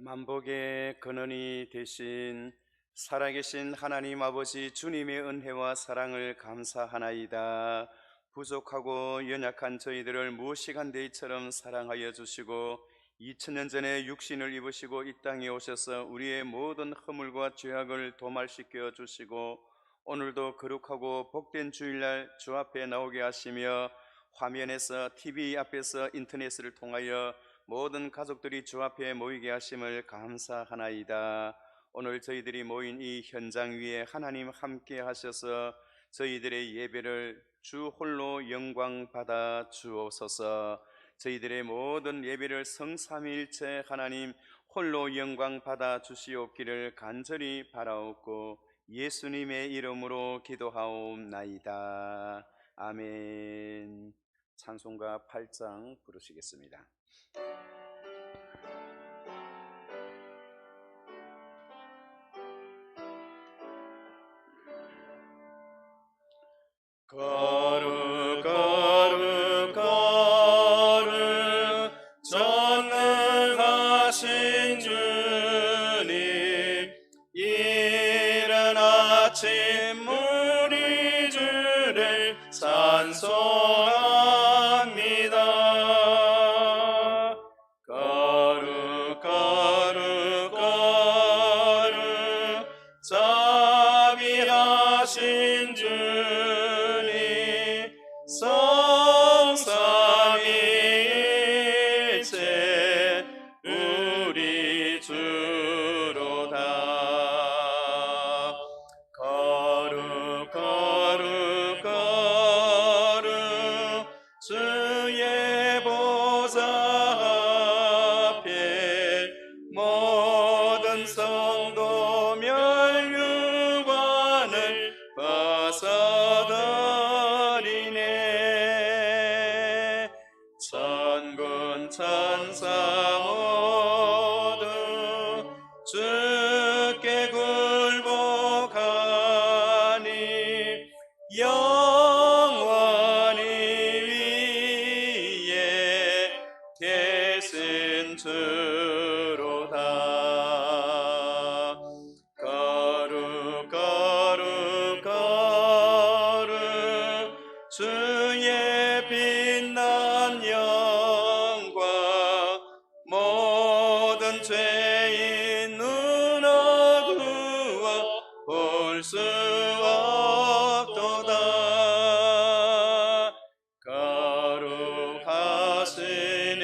만복의 근원이 되신 살아계신 하나님 아버지 주님의 은혜와 사랑을 감사하나이다. 부족하고 연약한 저희들을 무시간대처럼 사랑하여 주시고 2000년 전에 육신을 입으시고 이 땅에 오셔서 우리의 모든 허물과 죄악을 도말시켜 주시고 오늘도 거룩하고 복된 주일날 주 앞에 나오게 하시며 화면에서 TV 앞에서 인터넷을 통하여 모든 가족들이 주 앞에 모이게 하심을 감사하나이다. 오늘 저희들이 모인 이 현장 위에 하나님 함께 하셔서 저희들의 예배를 주 홀로 영광 받아 주옵소서. 저희들의 모든 예배를 성삼위일체 하나님 홀로 영광 받아 주시옵기를 간절히 바라옵고 예수님의 이름으로 기도하옵나이다. 아멘. 찬송가 8장 부르시겠습니다. 거룩 거룩 거룩 전능하신 주님, 이른 아침 우리 주를 찬송합니다. 거룩 거룩 거룩 자비하신 주님, 성삼위일체 우리 주로다. 거룩 거룩 거룩 주의 보좌 앞에 모든 성도 멸류관을 벗어드리네. 천군 천사 모두 주께 굴복하니 영원히 위에 계신 주로다. 거룩 거룩 거룩 주의 빛난 영광, 모든 죄인 눈 어두워 볼 수 없도다. 거룩하신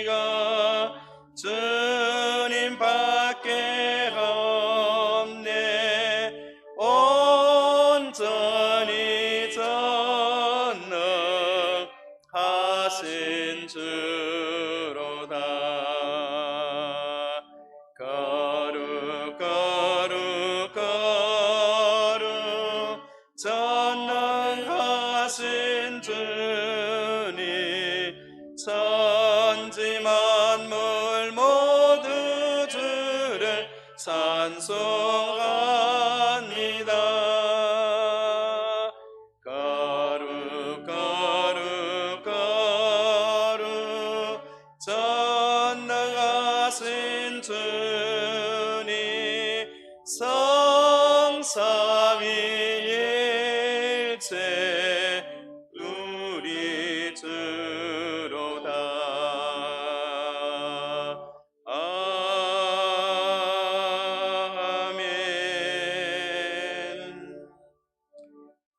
이가 주님밖에 없네. 온전히 전능하신 주로다. 거룩 거룩 거룩 전능하신 주님, 천지 만물 모두 주를 찬송합니다. 거룩 거룩 거룩 전능하신 주님, 성삼위일체 우리 주로다. 아멘.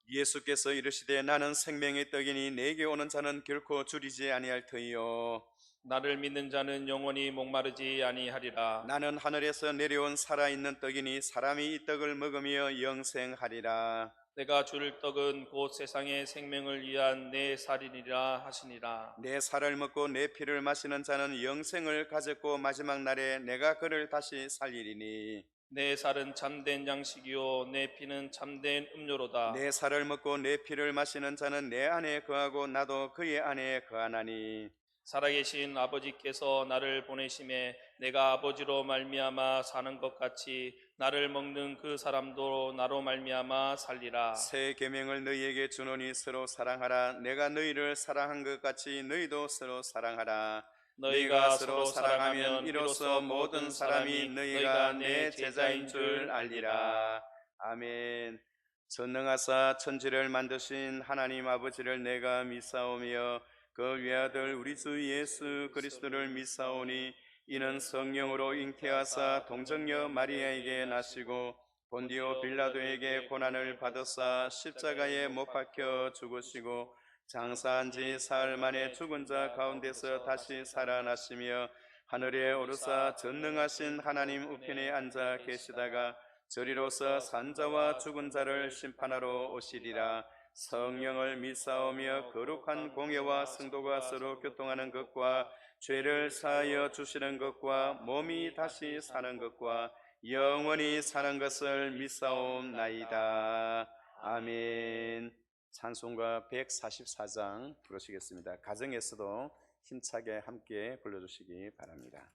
예수께서 이르시되 나는 생명의 떡이니 내게 오는 자는 결코 줄이지 아니할 터이요 나를 믿는 자는 영원히 목마르지 아니하리라. 나는 하늘에서 내려온 살아있는 떡이니 사람이 이 떡을 먹으며 영생하리라. 내가 줄 떡은 곧 세상의 생명을 위한 내 살이니라 하시니라. 내 살을 먹고 내 피를 마시는 자는 영생을 가졌고 마지막 날에 내가 그를 다시 살리리니. 내 살은 참된 양식이요 내 피는 참된 음료로다. 내 살을 먹고 내 피를 마시는 자는 내 안에 거하고 나도 그의 안에 거하나니. 살아계신 아버지께서 나를 보내심에 내가 아버지로 말미암아 사는 것 같이 나를 먹는 그 사람도 나로 말미암아 살리라. 새 계명을 너희에게 주노니 서로 사랑하라. 내가 너희를 사랑한 것 같이 너희도 서로 사랑하라. 너희가 서로 사랑하면 이로써 모든 사람이 너희가 내 제자인 줄 알리라. 아멘. 전능하사 천지를 만드신 하나님 아버지를 내가 믿사오며 그 외아들 우리 주 예수 그리스도를 믿사오니 이는 성령으로 잉태하사 동정녀 마리아에게 나시고 본디오 빌라도에게 고난을 받으사 십자가에 못 박혀 죽으시고 장사한 지 사흘 만에 죽은 자 가운데서 다시 살아나시며 하늘에 오르사 전능하신 하나님 우편에 앉아 계시다가 저리로서 산자와 죽은 자를 심판하러 오시리라. 성령을 믿사오며 거룩한 공예와 성도가 서로 교통하는 것과 죄를 사하여 주시는 것과 몸이 다시 사는 것과 영원히 사는 것을 믿사옵나이다. 아멘. 찬송가 144장 부르시겠습니다. 가정에서도 힘차게 함께 불러주시기 바랍니다.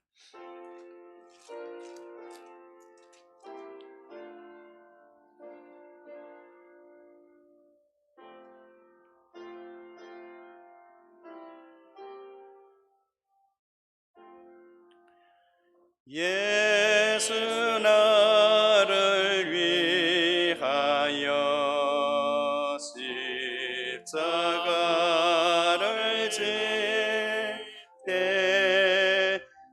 예수 나를 위하여 십자가를 지되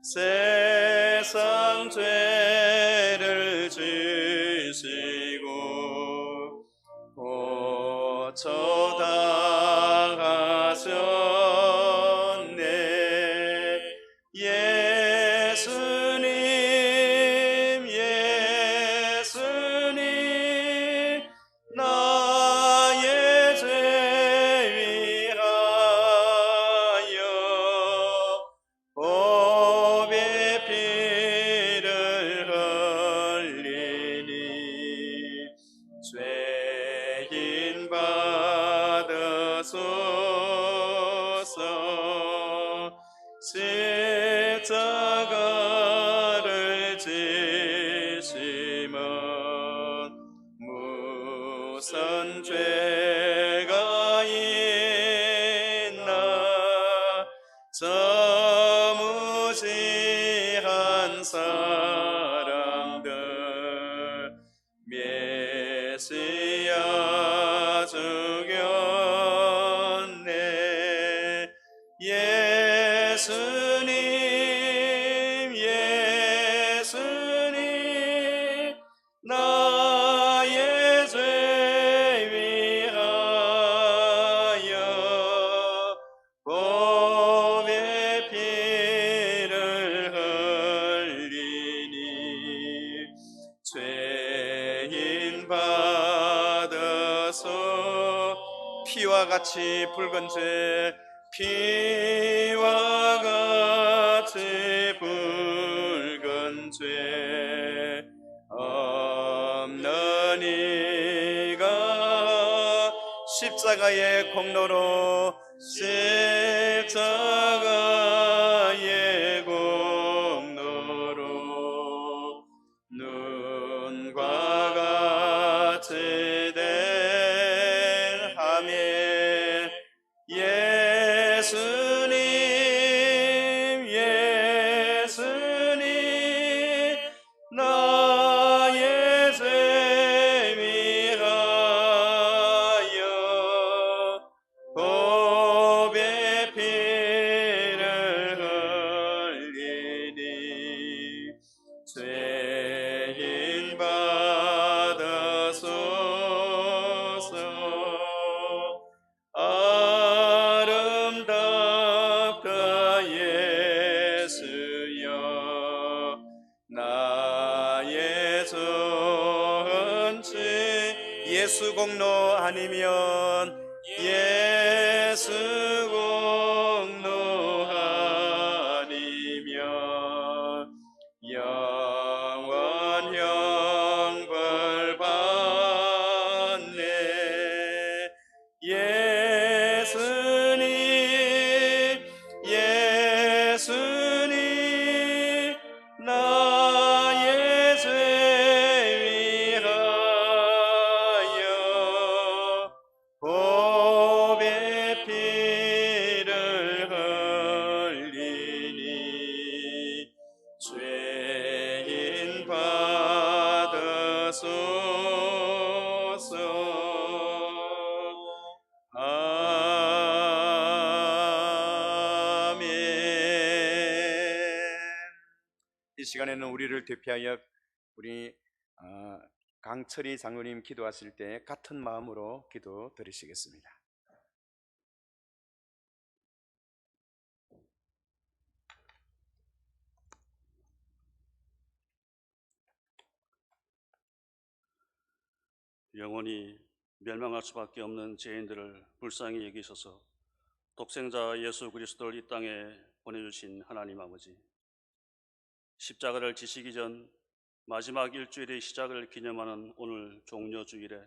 세상 죄를 지시고 고쳐당하셨네. 예수님 나의 죄 위하여 보배 피를 흘리니 죄인 받으소서. 십자가를 지심은 무슨 죄가 있나. 저 무지한 사람들 메시아 죽였네. 예수님 나의 죄 위하여 보배 피를 흘리니 죄인 받아서 피와 같이 붉은 죄 피와 같이 붉은 죄 없는 이가 십자가의 공로로 십자가의 공로로 눈과 같이 된 하며 예수님 나의 죄 위하여 보배 피를 흘리니 죄인 받으소서. 아름답다 예수여 나의 좋은 죄. 예수 공로 아니면 예수 공로 아니면 영원 형벌 받네. 예수님 나의 죄 위하여 보배 피를 흘리니 이 시간에는 우리를 대표하여 우리 강철희 장로님 기도하실 때 같은 마음으로 기도 드리시겠습니다. 영원히 멸망할 수밖에 없는 죄인들을 불쌍히 여기셔서 독생자 예수 그리스도를 이 땅에 보내주신 하나님 아버지, 십자가를 지시기 전 마지막 일주일의 시작을 기념하는 오늘 종려주일에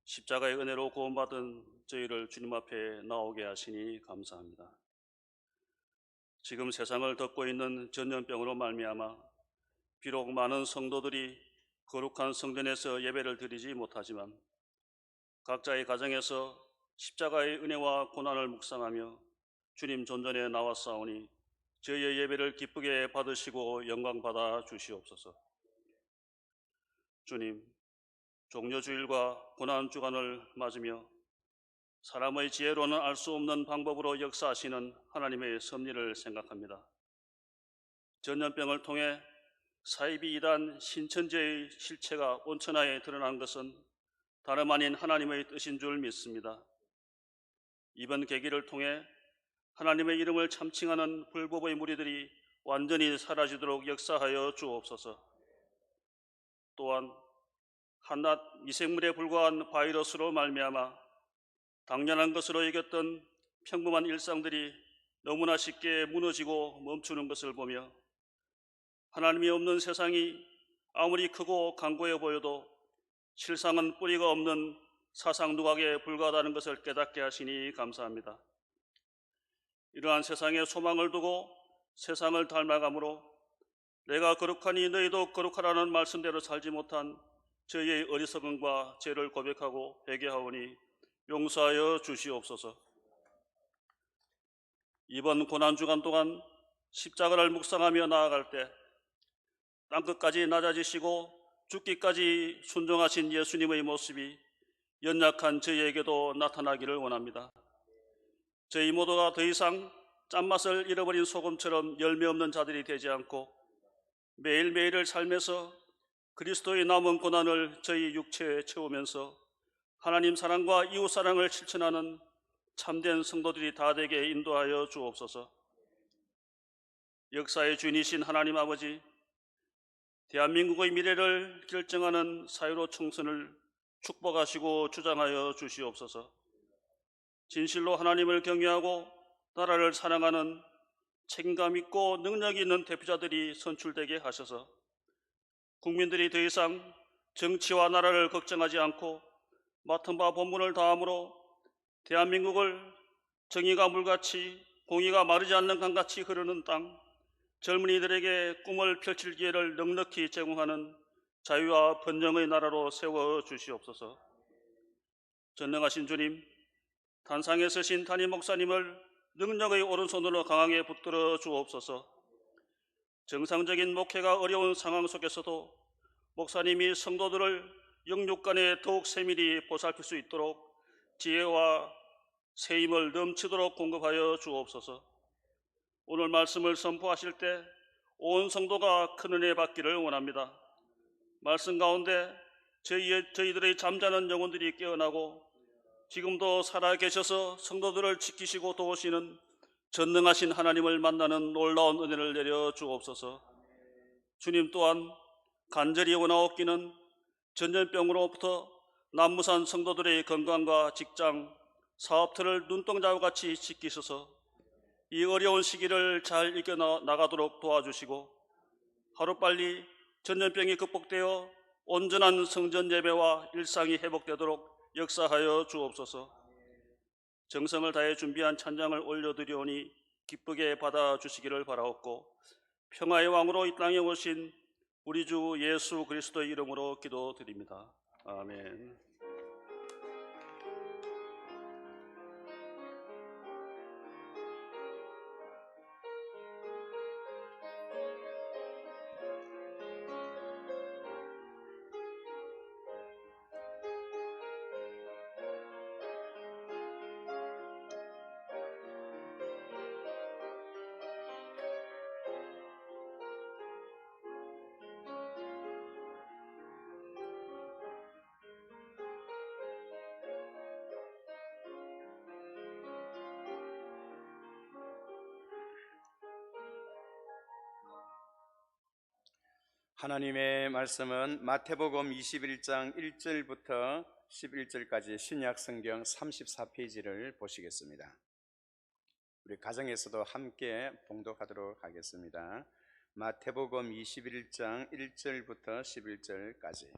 십자가의 은혜로 구원받은 저희를 주님 앞에 나오게 하시니 감사합니다. 지금 세상을 덮고 있는 전염병으로 말미암아 비록 많은 성도들이 거룩한 성전에서 예배를 드리지 못하지만 각자의 가정에서 십자가의 은혜와 고난을 묵상하며 주님 존전에 나왔사오니 저희의 예배를 기쁘게 받으시고 영광받아 주시옵소서. 주님, 종려주일과 고난주간을 맞으며 사람의 지혜로는 알 수 없는 방법으로 역사하시는 하나님의 섭리를 생각합니다. 전염병을 통해 사이비 이단 신천지의 실체가 온천하에 드러난 것은 다름 아닌 하나님의 뜻인 줄 믿습니다. 이번 계기를 통해 하나님의 이름을 참칭하는 불법의 무리들이 완전히 사라지도록 역사하여 주옵소서. 또한 한낱 미생물에 불과한 바이러스로 말미암아 당연한 것으로 여겼던 평범한 일상들이 너무나 쉽게 무너지고 멈추는 것을 보며 하나님이 없는 세상이 아무리 크고 강고해 보여도 실상은 뿌리가 없는 사상 누각에 불과하다는 것을 깨닫게 하시니 감사합니다. 이러한 세상에 소망을 두고 세상을 닮아감으로 내가 거룩하니 너희도 거룩하라는 말씀대로 살지 못한 저희의 어리석음과 죄를 고백하고 회개하오니 용서하여 주시옵소서. 이번 고난주간 동안 십자가를 묵상하며 나아갈 때 땅끝까지 낮아지시고 죽기까지 순종하신 예수님의 모습이 연약한 저희에게도 나타나기를 원합니다. 저희 모두가 더 이상 짠맛을 잃어버린 소금처럼 열매 없는 자들이 되지 않고 매일매일을 삶에서 그리스도의 남은 고난을 저희 육체에 채우면서 하나님 사랑과 이웃 사랑을 실천하는 참된 성도들이 다 되게 인도하여 주옵소서. 역사의 주인이신 하나님 아버지, 대한민국의 미래를 결정하는 사회로 총선을 축복하시고 주장하여 주시옵소서. 진실로 하나님을 경외하고 나라를 사랑하는 책임감 있고 능력 있는 대표자들이 선출되게 하셔서 국민들이 더 이상 정치와 나라를 걱정하지 않고 맡은 바 본분을 다함으로 대한민국을 정의가 물같이 공의가 마르지 않는 강같이 흐르는 땅, 젊은이들에게 꿈을 펼칠 기회를 넉넉히 제공하는 자유와 번영의 나라로 세워 주시옵소서. 전능하신 주님, 단상에 서신 담임 목사님을 능력의 오른손으로 강하게 붙들어 주옵소서. 정상적인 목회가 어려운 상황 속에서도 목사님이 성도들을 영육간에 더욱 세밀히 보살필 수 있도록 지혜와 세임을 넘치도록 공급하여 주옵소서. 오늘 말씀을 선포하실 때 온 성도가 큰 은혜 받기를 원합니다. 말씀 가운데 저희들의 잠자는 영혼들이 깨어나고 지금도 살아계셔서 성도들을 지키시고 도우시는 전능하신 하나님을 만나는 놀라운 은혜를 내려 주옵소서. 주님 또한 간절히 원하옵기는 전염병으로부터 남무산 성도들의 건강과 직장, 사업들을 눈동자와 같이 지키셔서 이 어려운 시기를 잘 이겨나가도록 도와주시고 하루빨리 전염병이 극복되어 온전한 성전 예배와 일상이 회복되도록 역사하여 주옵소서. 정성을 다해 준비한 찬양을 올려드리오니 기쁘게 받아주시기를 바라옵고 평화의 왕으로 이 땅에 오신 우리 주 예수 그리스도의 이름으로 기도드립니다. 아멘. 하나님의 말씀은 마태복음 21장 1절부터 11절까지 신약 성경 34페이지를 보시겠습니다. 우리 가정에서도 함께 봉독하도록 하겠습니다. 마태복음 21장 1절부터 11절까지.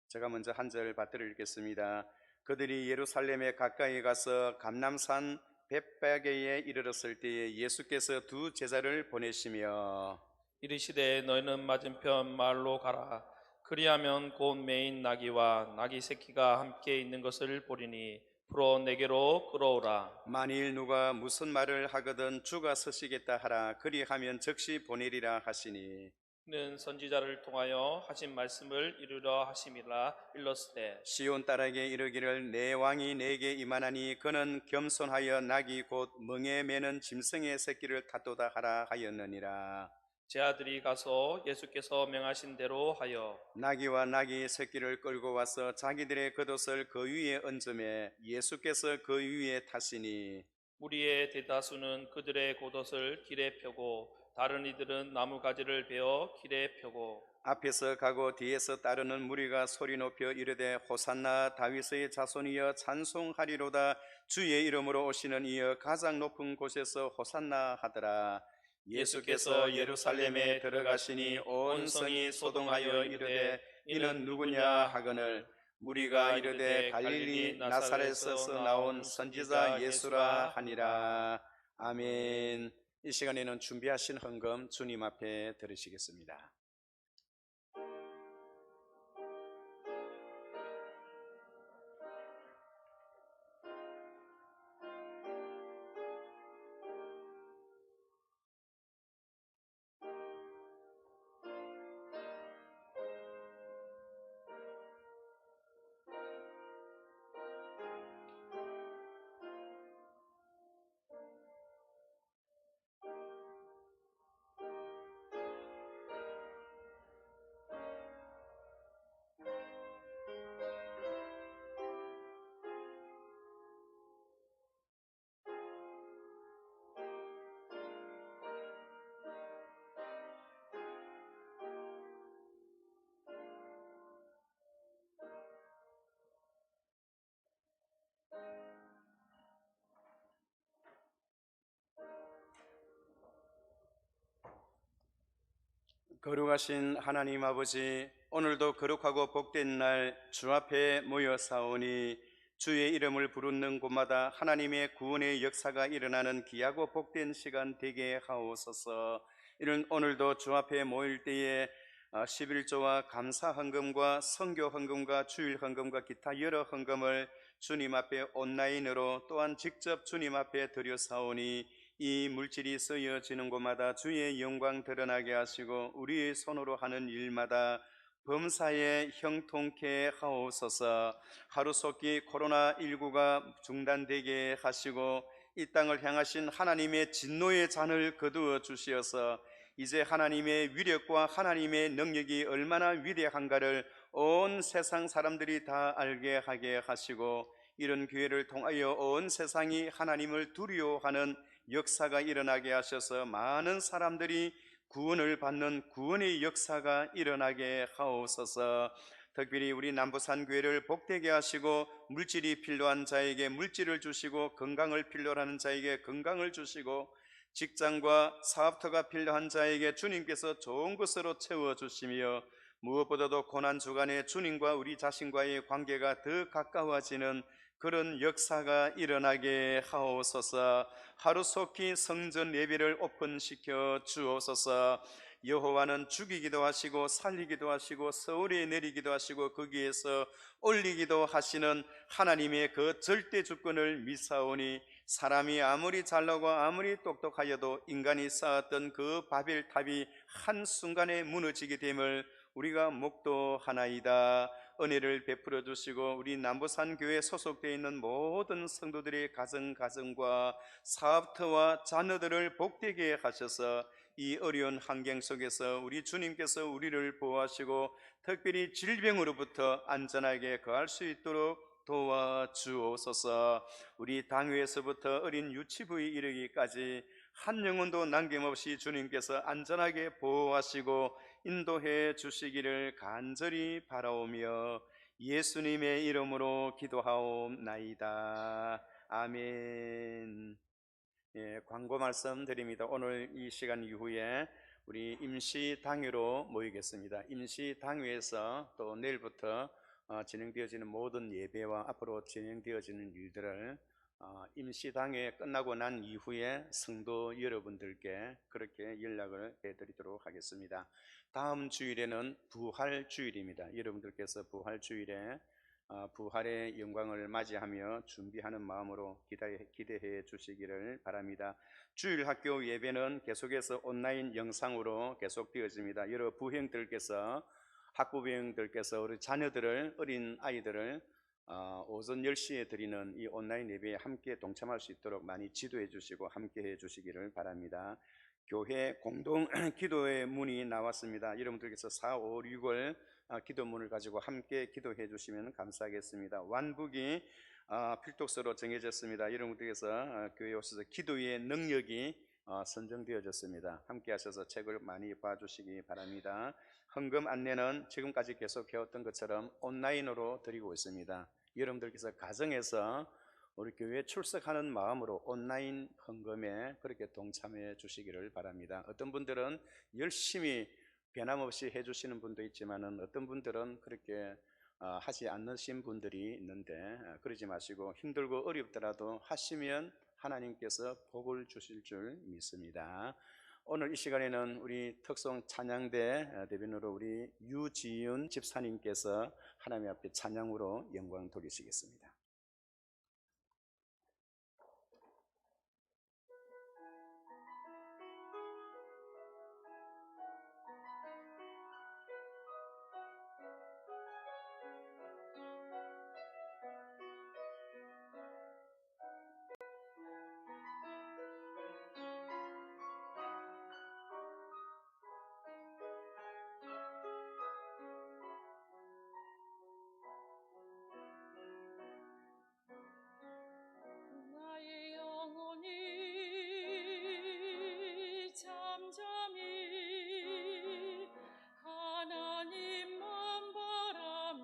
제가 먼저 한 절 받들어 읽겠습니다. 그들이 예루살렘에 가까이 가서 감람산 벳바게에 이르렀을 때에 예수께서 두 제자를 보내시며 이르시되 너희는 맞은편 마을로 가라. 그리하면 곧 매인 나귀와 나귀 새끼가 함께 있는 것을 보리니 풀어 내게로 끌어오라. 만일 누가 무슨 말을 하거든 주가 서시겠다 하라. 그리하면 즉시 보내리라 하시니 는 선지자를 통하여 하신 말씀을 이루려 하심이라. 일렀으되 시온 딸에게 이르기를 내 왕이 내게 임하나니 그는 겸손하여 나귀 곧 멍에 매는 짐승의 새끼를 탓도다 하라 하였느니라. 제 아들이 가서 예수께서 명하신 대로 하여 나귀와 나귀 새끼를 끌고 와서 자기들의 겉옷을 그 위에 얹음에 예수께서 그 위에 타시니 무리의 대다수는 그들의 겉옷을 길에 펴고 다른 이들은 나무가지를 베어 길에 펴고 앞에서 가고 뒤에서 따르는 무리가 소리 높여 이르되 호산나 다윗의 자손이여 찬송하리로다. 주의 이름으로 오시는 이여 가장 높은 곳에서 호산나 하더라. 예수께서 예루살렘에 들어가시니 온 성이 소동하여 이르되 이는 누구냐 하거늘 무리가 이르되 갈릴리 나사렛에서 나온 선지자 예수라 하니라. 아멘. 이 시간에는 준비하신 헌금 주님 앞에 드리시겠습니다. 거룩하신 하나님 아버지, 오늘도 거룩하고 복된 날 주 앞에 모여 사오니 주의 이름을 부르는 곳마다 하나님의 구원의 역사가 일어나는 귀하고 복된 시간 되게 하옵소서. 이는 오늘도 주 앞에 모일 때에 11조와 감사 헌금과 선교 헌금과 주일 헌금과 기타 여러 헌금을 주님 앞에 온라인으로 또한 직접 주님 앞에 드려 사오니 이 물질이 쓰여지는 곳마다 주의 영광 드러나게 하시고 우리의 손으로 하는 일마다 범사에 형통케 하옵소서. 하루속히 코로나19가 중단되게 하시고 이 땅을 향하신 하나님의 진노의 잔을 거두어 주시어서 이제 하나님의 위력과 하나님의 능력이 얼마나 위대한가를 온 세상 사람들이 다 알게 하게 하시고 이런 기회를 통하여 온 세상이 하나님을 두려워하는 역사가 일어나게 하셔서 많은 사람들이 구원을 받는 구원의 역사가 일어나게 하옵소서. 특별히 우리 남부산 교회를 복되게 하시고 물질이 필요한 자에게 물질을 주시고 건강을 필요로 하는 자에게 건강을 주시고 직장과 사업터가 필요한 자에게 주님께서 좋은 것으로 채워주시며 무엇보다도 고난주간에 주님과 우리 자신과의 관계가 더 가까워지는 그런 역사가 일어나게 하옵소서. 하루속히 성전 예배를 오픈시켜 주옵소서. 여호와는 죽이기도 하시고 살리기도 하시고 서울에 내리기도 하시고 거기에서 올리기도 하시는 하나님의 그 절대 주권을 믿사오니 사람이 아무리 잘나고 아무리 똑똑하여도 인간이 쌓았던 그 바벨탑이 한순간에 무너지게 됨을 우리가 목도하나이다. 은혜를 베풀어 주시고 우리 남부산 교회에 소속되어 있는 모든 성도들의 가정과 사업터와 자녀들을 복되게 하셔서 이 어려운 환경 속에서 우리 주님께서 우리를 보호하시고 특별히 질병으로부터 안전하게 거할 수 있도록 도와주옵소서. 우리 당회에서부터 어린 유치부에 이르기까지 한 영혼도 남김없이 주님께서 안전하게 보호하시고 인도해 주시기를 간절히 바라오며 예수님의 이름으로 기도하옵나이다. 아멘. 예, 광고 말씀드립니다. 오늘 이 시간 이후에 우리 임시 당회로 모이겠습니다. 임시 당회에서 또 내일부터 진행되어지는 모든 예배와 앞으로 진행되어지는 일들을 임시 당회 끝나고 난 이후에 성도 여러분들께 그렇게 연락을 해드리도록 하겠습니다. 다음 주일에는 부활 주일입니다. 여러분들께서 부활 주일에 부활의 영광을 맞이하며 준비하는 마음으로 기대해 주시기를 바랍니다. 주일 학교 예배는 계속해서 온라인 영상으로 계속되어집니다. 여러 부형들께서 학부형들께서 우리 자녀들을 어린 아이들을 오전 10시에 드리는 이 온라인 예배에 함께 동참할 수 있도록 많이 지도해 주시고 함께 해 주시기를 바랍니다. 교회 공동 기도의 문이 나왔습니다. 여러분들께서 4, 5, 6월 기도문을 가지고 함께 기도해 주시면 감사하겠습니다. 완북이 필독서로 정해졌습니다. 여러분들께서 교회 오셔서 기도의 능력이 선정되어졌습니다. 함께 하셔서 책을 많이 봐주시기 바랍니다. 헌금 안내는 지금까지 계속 해왔던 것처럼 온라인으로 드리고 있습니다. 여러분들께서 가정에서 우리 교회에 출석하는 마음으로 온라인 헌금에 그렇게 동참해 주시기를 바랍니다. 어떤 분들은 열심히 변함없이 해주시는 분도 있지만은 어떤 분들은 그렇게 하지 않으신 분들이 있는데 그러지 마시고 힘들고 어렵더라도 하시면 하나님께서 복을 주실 줄 믿습니다. 오늘 이 시간에는 우리 특송 찬양대 대변으로 우리 유지윤 집사님께서 하나님 앞에 찬양으로 영광 돌리시겠습니다. 나의 영혼이 잠잠히 하나님만 바라며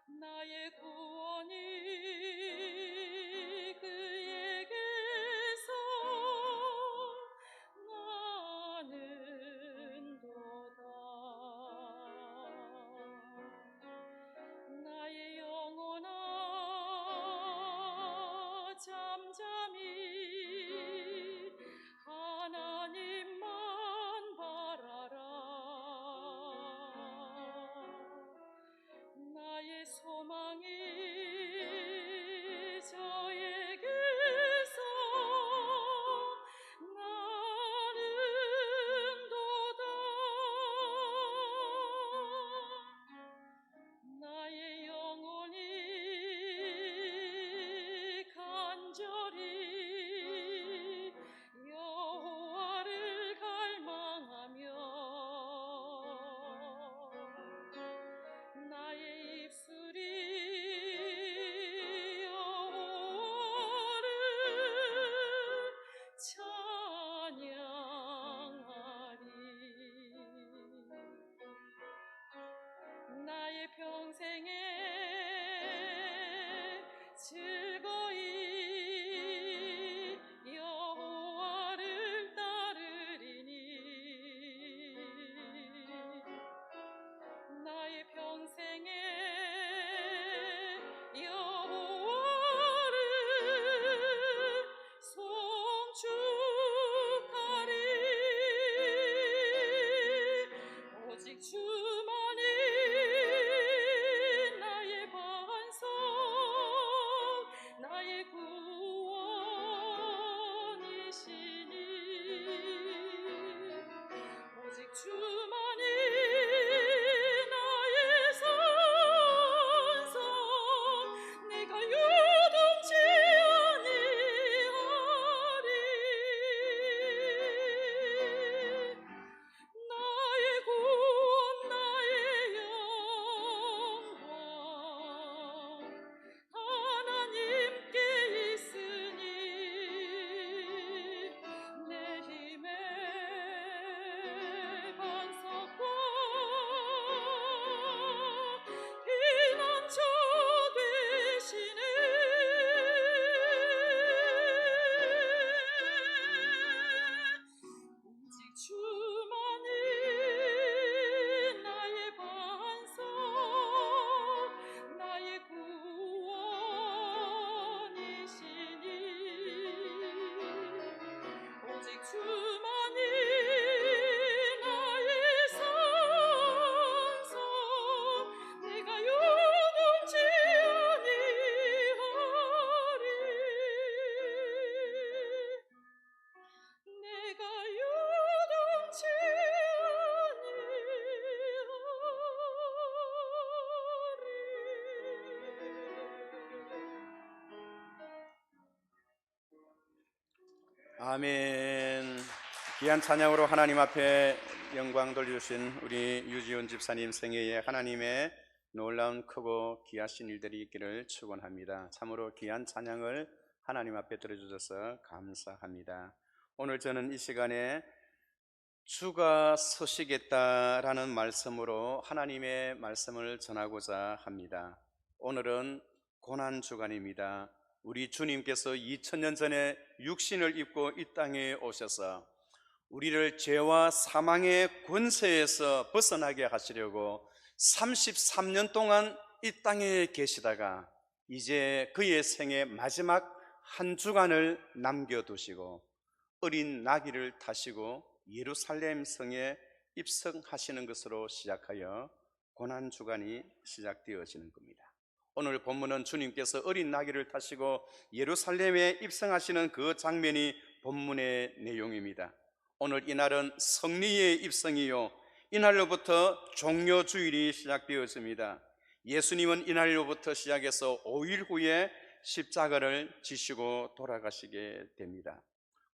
나의 구원이 그에게서 나는도다. 나의 영혼아 잠잠히 하나님만 바라라. 나의 소망이 저에게서 나는도다. 나의 영혼이 간절히 여호와를 갈망하며 나의 입술이 주만이 나의 산성 내가 요동치 아니하리 내가 요동치 아니하리. 아멘. 귀한 찬양으로 하나님 앞에 영광 돌려주신 우리 유지훈 집사님 생애에 하나님의 놀라운 크고 귀하신 일들이 있기를 축원합니다. 참으로 귀한 찬양을 하나님 앞에 들어주셔서 감사합니다. 오늘 저는 이 시간에 주가 서시겠다라는 말씀으로 하나님의 말씀을 전하고자 합니다. 오늘은 고난주간입니다. 우리 주님께서 2000년 전에 육신을 입고 이 땅에 오셔서 우리를 죄와 사망의 권세에서 벗어나게 하시려고 33년 동안 이 땅에 계시다가 이제 그의 생의 마지막 한 주간을 남겨두시고 어린 나귀를 타시고 예루살렘 성에 입성하시는 것으로 시작하여 고난주간이 시작되어지는 겁니다. 오늘 본문은 주님께서 어린 나귀를 타시고 예루살렘에 입성하시는 그 장면이 본문의 내용입니다. 오늘 이날은 성리의 입성이요 이날로부터 종료주일이 시작되었습니다. 예수님은 이날로부터 시작해서 5일 후에 십자가를 지시고 돌아가시게 됩니다.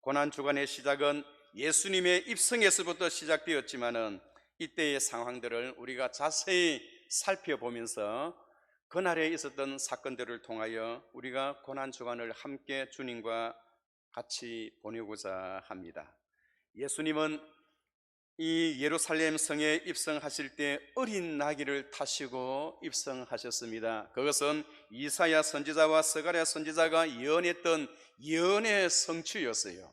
고난주간의 시작은 예수님의 입성에서부터 시작되었지만은 이때의 상황들을 우리가 자세히 살펴보면서 그날에 있었던 사건들을 통하여 우리가 고난주간을 함께 주님과 같이 보내고자 합니다. 예수님은 이 예루살렘 성에 입성하실 때 어린 나귀를 타시고 입성하셨습니다. 그것은 이사야 선지자와 스가랴 선지자가 예언했던 예언의 성취였어요.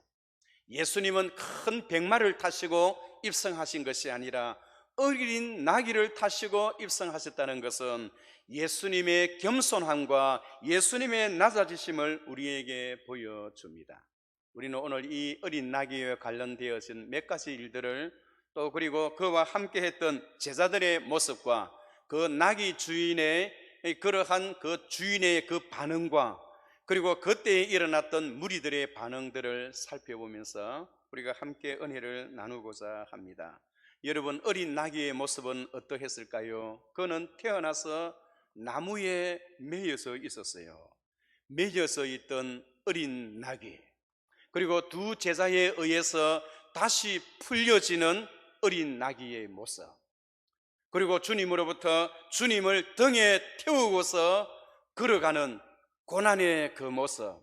예수님은 큰 백마를 타시고 입성하신 것이 아니라 어린 나귀를 타시고 입성하셨다는 것은 예수님의 겸손함과 예수님의 낮아지심을 우리에게 보여줍니다. 우리는 오늘 이 어린 나귀에 관련되어진 몇 가지 일들을 또 그리고 그와 함께 했던 제자들의 모습과 그 나귀 주인의 그러한 그 주인의 그 반응과 그리고 그때에 일어났던 무리들의 반응들을 살펴보면서 우리가 함께 은혜를 나누고자 합니다. 여러분, 어린 나귀의 모습은 어떠했을까요? 그는 태어나서 나무에 매여서 있었어요. 매여서 있던 어린 나귀, 그리고 두 제자에 의해서 다시 풀려지는 어린 나귀의 모습, 그리고 주님으로부터 주님을 등에 태우고서 걸어가는 고난의 그 모습,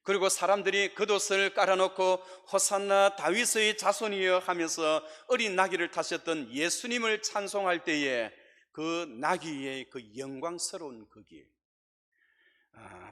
그리고 사람들이 겉옷을 깔아놓고 호산나 다윗의 자손이여 하면서 어린 나귀를 타셨던 예수님을 찬송할 때에 그 나귀의 그 영광스러운 그 길,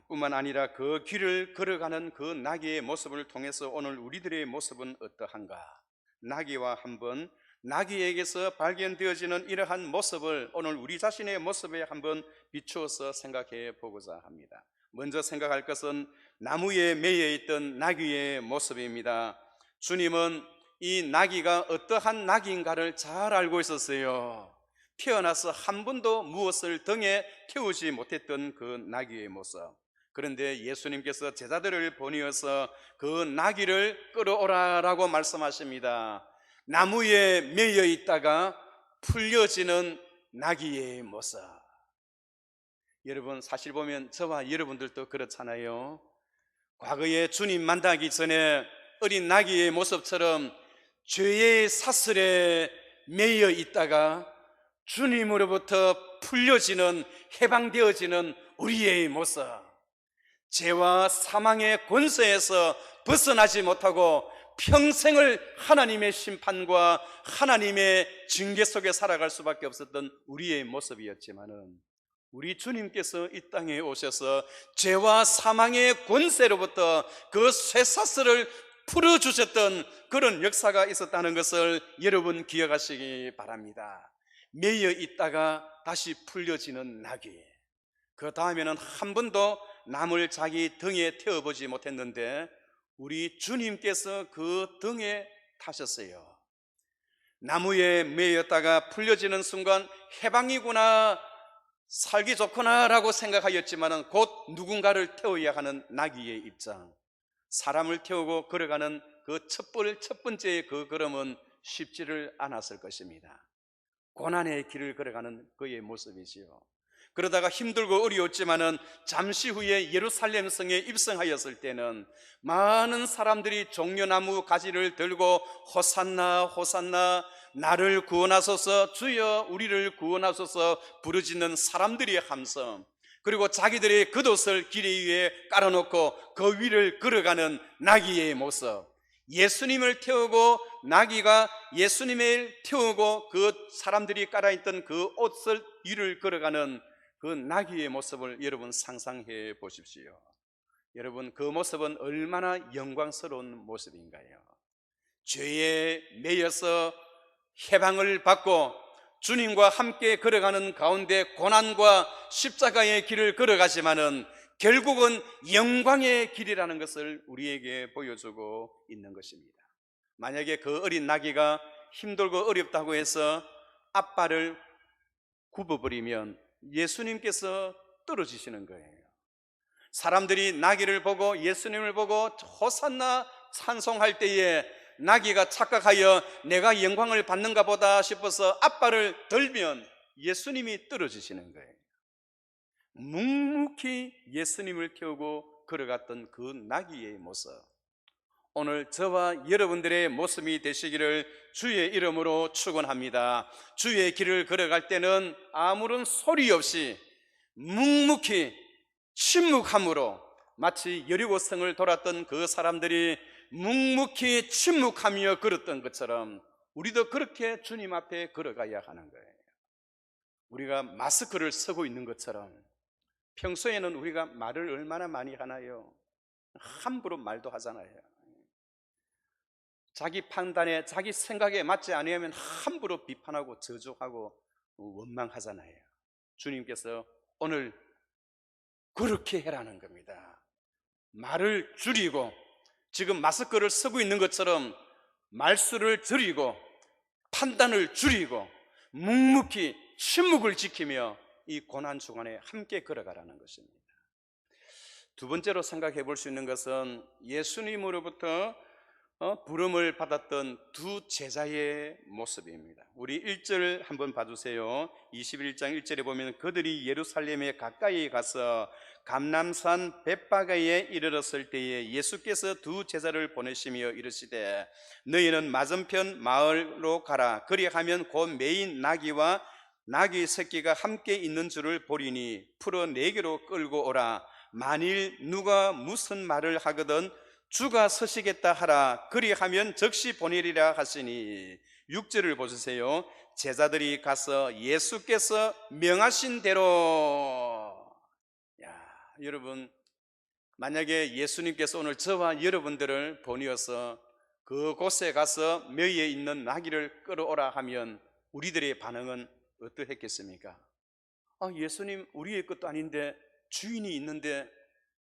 뿐만 아니라 그 길을 걸어가는 그 나귀의 모습을 통해서 오늘 우리들의 모습은 어떠한가? 나귀와 한번 나귀에게서 발견되어지는 이러한 모습을 오늘 우리 자신의 모습에 한번 비추어서 생각해 보고자 합니다. 먼저 생각할 것은 나무에 매여 있던 나귀의 모습입니다. 주님은 이 나귀가 어떠한 나귀인가를 잘 알고 있었어요. 태어나서 한 번도 무엇을 등에 태우지 못했던 그 나귀의 모습. 그런데 예수님께서 제자들을 보내어서 그 나귀를 끌어오라라고 말씀하십니다. 나무에 매여 있다가 풀려지는 나귀의 모습. 여러분, 사실 보면 저와 여러분들도 그렇잖아요. 과거에 주님 만나기 전에 어린 나귀의 모습처럼 죄의 사슬에 매여 있다가 주님으로부터 풀려지는, 해방되어지는 우리의 모습, 죄와 사망의 권세에서 벗어나지 못하고 평생을 하나님의 심판과 하나님의 징계 속에 살아갈 수밖에 없었던 우리의 모습이었지만은 우리 주님께서 이 땅에 오셔서 죄와 사망의 권세로부터 그 쇠사슬을 풀어주셨던 그런 역사가 있었다는 것을 여러분 기억하시기 바랍니다. 매여 있다가 다시 풀려지는 나귀, 그 다음에는 한 번도 남을 자기 등에 태워보지 못했는데 우리 주님께서 그 등에 타셨어요. 나무에 매였다가 풀려지는 순간 해방이구나, 살기 좋구나 라고 생각하였지만 곧 누군가를 태워야 하는 나귀의 입장, 사람을 태우고 걸어가는 그 첫 번째의 그 걸음은 쉽지를 않았을 것입니다. 고난의 길을 걸어가는 그의 모습이지요. 그러다가 힘들고 어려웠지만은 잠시 후에 예루살렘 성에 입성하였을 때는 많은 사람들이 종려나무 가지를 들고 호산나 호산나, 나를 구원하소서, 주여 우리를 구원하소서 부르짖는 사람들의 함성, 그리고 자기들의 겉옷을 길 위에 깔아놓고 그 위를 걸어가는 나귀의 모습, 예수님을 태우고 나귀가 예수님을 태우고 그 사람들이 깔아있던 그 옷을 위를 걸어가는 그 나귀의 모습을 여러분 상상해 보십시오. 여러분, 그 모습은 얼마나 영광스러운 모습인가요? 죄에 매여서 해방을 받고 주님과 함께 걸어가는 가운데 고난과 십자가의 길을 걸어가지만은 결국은 영광의 길이라는 것을 우리에게 보여주고 있는 것입니다. 만약에 그 어린 나귀가 힘들고 어렵다고 해서 앞발을 굽어버리면 예수님께서 떨어지시는 거예요. 사람들이 나귀를 보고 예수님을 보고 호산나 찬송할 때에 나귀가 착각하여 내가 영광을 받는가 보다 싶어서 앞발을 들면 예수님이 떨어지시는 거예요. 묵묵히 예수님을 태우고 걸어갔던 그 나귀의 모습, 오늘 저와 여러분들의 모습이 되시기를 주의 이름으로 축원합니다. 주의 길을 걸어갈 때는 아무런 소리 없이 묵묵히 침묵함으로, 마치 여리고성을 돌았던 그 사람들이 묵묵히 침묵하며 걸었던 것처럼 우리도 그렇게 주님 앞에 걸어가야 하는 거예요. 우리가 마스크를 쓰고 있는 것처럼 평소에는 우리가 말을 얼마나 많이 하나요? 함부로 말도 하잖아요. 자기 판단에, 자기 생각에 맞지 않으면 함부로 비판하고 저주하고 원망하잖아요. 주님께서 오늘 그렇게 해라는 겁니다. 말을 줄이고, 지금 마스크를 쓰고 있는 것처럼 말수를 줄이고 판단을 줄이고 묵묵히 침묵을 지키며 이 고난 중간에 함께 걸어가라는 것입니다. 두 번째로 생각해 볼 수 있는 것은 예수님으로부터 부름을 받았던 두 제자의 모습입니다. 우리 1절 한번 봐주세요. 21장 1절에 보면 그들이 예루살렘에 가까이 가서 감람산 벳바가에 이르렀을 때에 예수께서 두 제자를 보내시며 이르시되 너희는 맞은편 마을로 가라. 그리하면 곧 매인 나귀와 나귀 새끼가 함께 있는 줄을 보리니 풀어 내게로 끌고 오라. 만일 누가 무슨 말을 하거든 주가 서시겠다 하라. 그리하면 즉시 보내리라 하시니 6절을 보세요. 제자들이 가서 예수께서 명하신 대로. 여러분, 만약에 예수님께서 오늘 저와 여러분들을 보내어서 그곳에 가서 묘에 있는 나귀를 끌어오라 하면 우리들의 반응은 어떠했겠습니까? 예수님, 우리의 것도 아닌데 주인이 있는데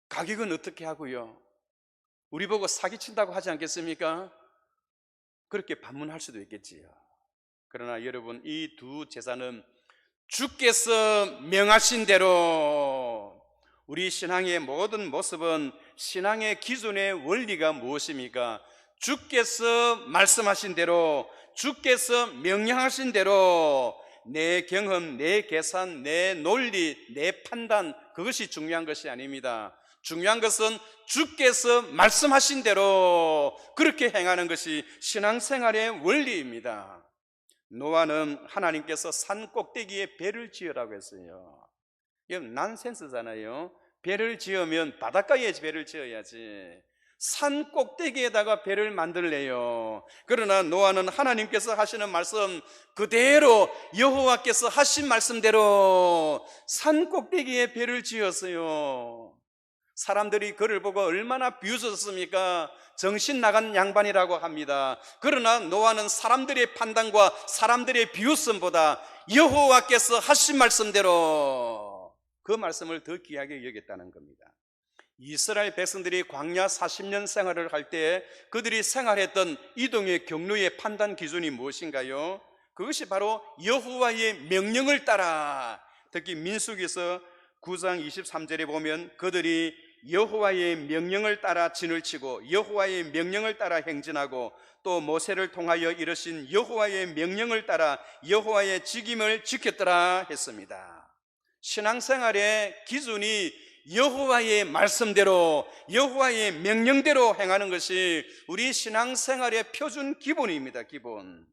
가격은 어떻게 하고요? 우리 보고 사기친다고 하지 않겠습니까? 그렇게 반문할 수도 있겠지요. 그러나 여러분, 이 두 제자는 주께서 명하신 대로, 우리 신앙의 모든 모습은 신앙의 기준의 원리가 무엇입니까? 주께서 말씀하신 대로, 주께서 명령하신 대로 내 경험, 내 계산, 내 논리, 내 판단, 그것이 중요한 것이 아닙니다. 중요한 것은 주께서 말씀하신 대로 그렇게 행하는 것이 신앙생활의 원리입니다. 노아는 하나님께서 산 꼭대기에 배를 지으라고 했어요. 이건 난센스잖아요. 배를 지으면 바닷가에 배를 지어야지 산 꼭대기에다가 배를 만들래요. 그러나 노아는 하나님께서 하시는 말씀 그대로, 여호와께서 하신 말씀대로 산 꼭대기에 배를 지었어요. 사람들이 그를 보고 얼마나 비웃었습니까? 정신 나간 양반이라고 합니다. 그러나 노아는 사람들의 판단과 사람들의 비웃음보다 여호와께서 하신 말씀대로 그 말씀을 더 귀하게 여겼다는 겁니다. 이스라엘 백성들이 광야 40년 생활을 할 때 그들이 생활했던 이동의 경로의 판단 기준이 무엇인가요? 그것이 바로 여호와의 명령을 따라, 특히 민수기서 9장 23절에 보면 그들이 여호와의 명령을 따라 진을 치고 여호와의 명령을 따라 행진하고 또 모세를 통하여 이르신 여호와의 명령을 따라 여호와의 직임을 지켰더라 했습니다. 신앙생활의 기준이 여호와의 말씀대로 여호와의 명령대로 행하는 것이 우리 신앙생활의 표준 기본입니다. 기본.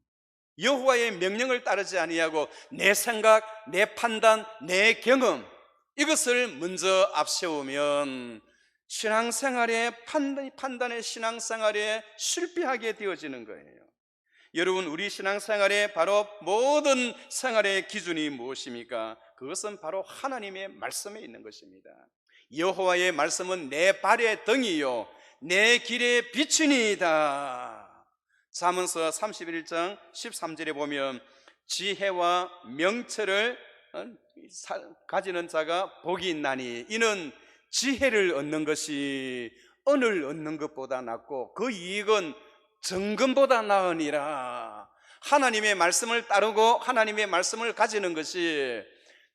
여호와의 명령을 따르지 아니하고 내 생각, 내 판단, 내 경험, 이것을 먼저 앞세우면 신앙생활의 판단의 신앙생활에 실패하게 되어지는 거예요. 여러분, 우리 신앙생활의 바로 모든 생활의 기준이 무엇입니까? 그것은 바로 하나님의 말씀에 있는 것입니다. 여호와의 말씀은 내 발의 등이요 내 길의 빛이니이다. 잠언서 31장 13절에 보면 지혜와 명철을 가지는 자가 복이 있나니 이는 지혜를 얻는 것이 은을 얻는 것보다 낫고 그 이익은 정금보다 나으니라. 하나님의 말씀을 따르고 하나님의 말씀을 가지는 것이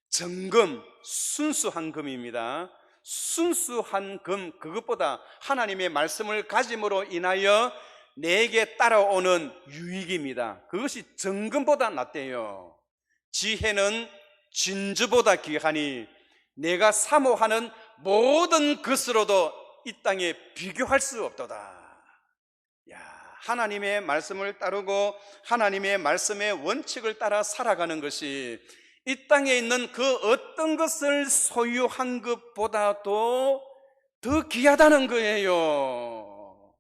정금, 순수한 금입니다. 순수한 금, 그것보다 하나님의 말씀을 가짐으로 인하여 내게 따라오는 유익입니다. 그것이 정금보다 낫대요. 지혜는 진주보다 귀하니 내가 사모하는 모든 것으로도 이 땅에 비교할 수 없도다. 하나님의 말씀을 따르고 하나님의 말씀의 원칙을 따라 살아가는 것이 이 땅에 있는 그 어떤 것을 소유한 것보다도 더 귀하다는 거예요.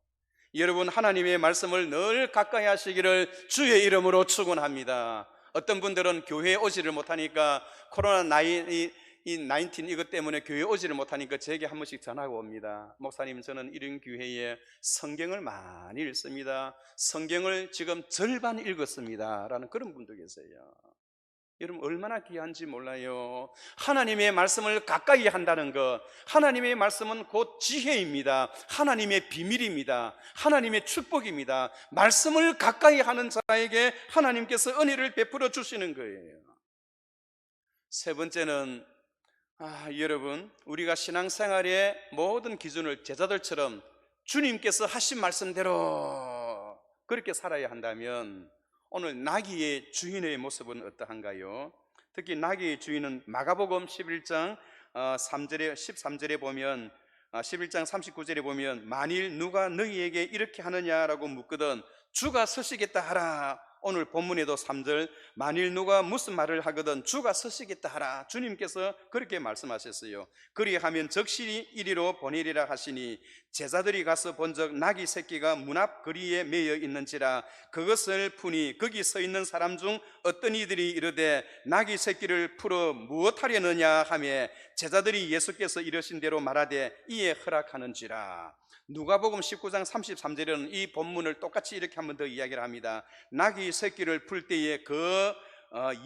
여러분, 하나님의 말씀을 늘 가까이 하시기를 주의 이름으로 축원합니다. 어떤 분들은 교회에 오지를 못하니까 코로나19 이것 때문에 교회에 오지를 못하니까 제게 한 번씩 전화가 옵니다. 목사님, 저는 이런 교회에 성경을 많이 읽습니다. 성경을 지금 절반 읽었습니다. 라는 그런 분도 계세요. 여러분, 얼마나 귀한지 몰라요. 하나님의 말씀을 가까이 한다는 것, 하나님의 말씀은 곧 지혜입니다. 하나님의 비밀입니다. 하나님의 축복입니다. 말씀을 가까이 하는 자에게 하나님께서 은혜를 베풀어 주시는 거예요. 세 번째는 여러분, 우리가 신앙생활의 모든 기준을 제자들처럼 주님께서 하신 말씀대로 그렇게 살아야 한다면 오늘 나귀의 주인의 모습은 어떠한가요? 특히 나귀의 주인은 마가복음 11장 13절에 보면 11장 39절에 보면 만일 누가 너희에게 이렇게 하느냐라고 묻거든 주가 서시겠다 하라. 오늘 본문에도 3절 만일 누가 무슨 말을 하거든 주가 서시겠다 하라. 주님께서 그렇게 말씀하셨어요. 그리하면 적시리 이리로 보내리라 하시니 제자들이 가서 본적 나귀 새끼가 문 앞 거리에 매여 있는지라. 그것을 푸니 거기 서 있는 사람 중 어떤 이들이 이르되 나귀 새끼를 풀어 무엇하려느냐 하며 제자들이 예수께서 이르신 대로 말하되 이에 허락하는지라. 누가복음 19장 33절에는 이 본문을 똑같이 이렇게 한 번 더 이야기를 합니다. 나귀 새끼를 풀 때에 그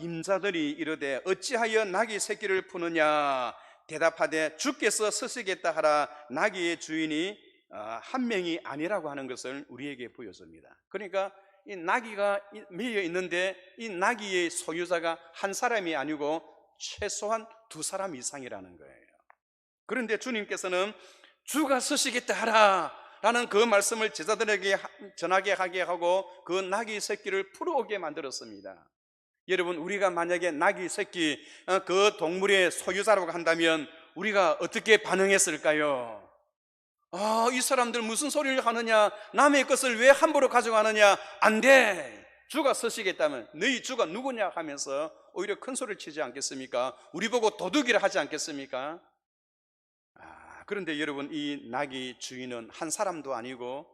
임자들이 이르되 어찌하여 나귀 새끼를 푸느냐 대답하되 주께서 서시겠다 하라. 나귀의 주인이 한 명이 아니라고 하는 것을 우리에게 보여줍니다. 그러니까 이 나귀가 매여 있는데 이 나귀의 소유자가 한 사람이 아니고 최소한 두 사람 이상이라는 거예요. 그런데 주님께서는 주가 서시겠다 하라 라는 그 말씀을 제자들에게 전하게 하게 하고 그 나귀 새끼를 풀어오게 만들었습니다. 여러분, 우리가 만약에 나귀 새끼 그 동물의 소유자라고 한다면 우리가 어떻게 반응했을까요? 이 사람들 무슨 소리를 하느냐, 남의 것을 왜 함부로 가져가느냐, 안 돼, 주가 서시겠다면 너희 주가 누구냐 하면서 오히려 큰 소리를 치지 않겠습니까? 우리 보고 도둑이라 하지 않겠습니까? 그런데 여러분, 이 나귀 주인은 한 사람도 아니고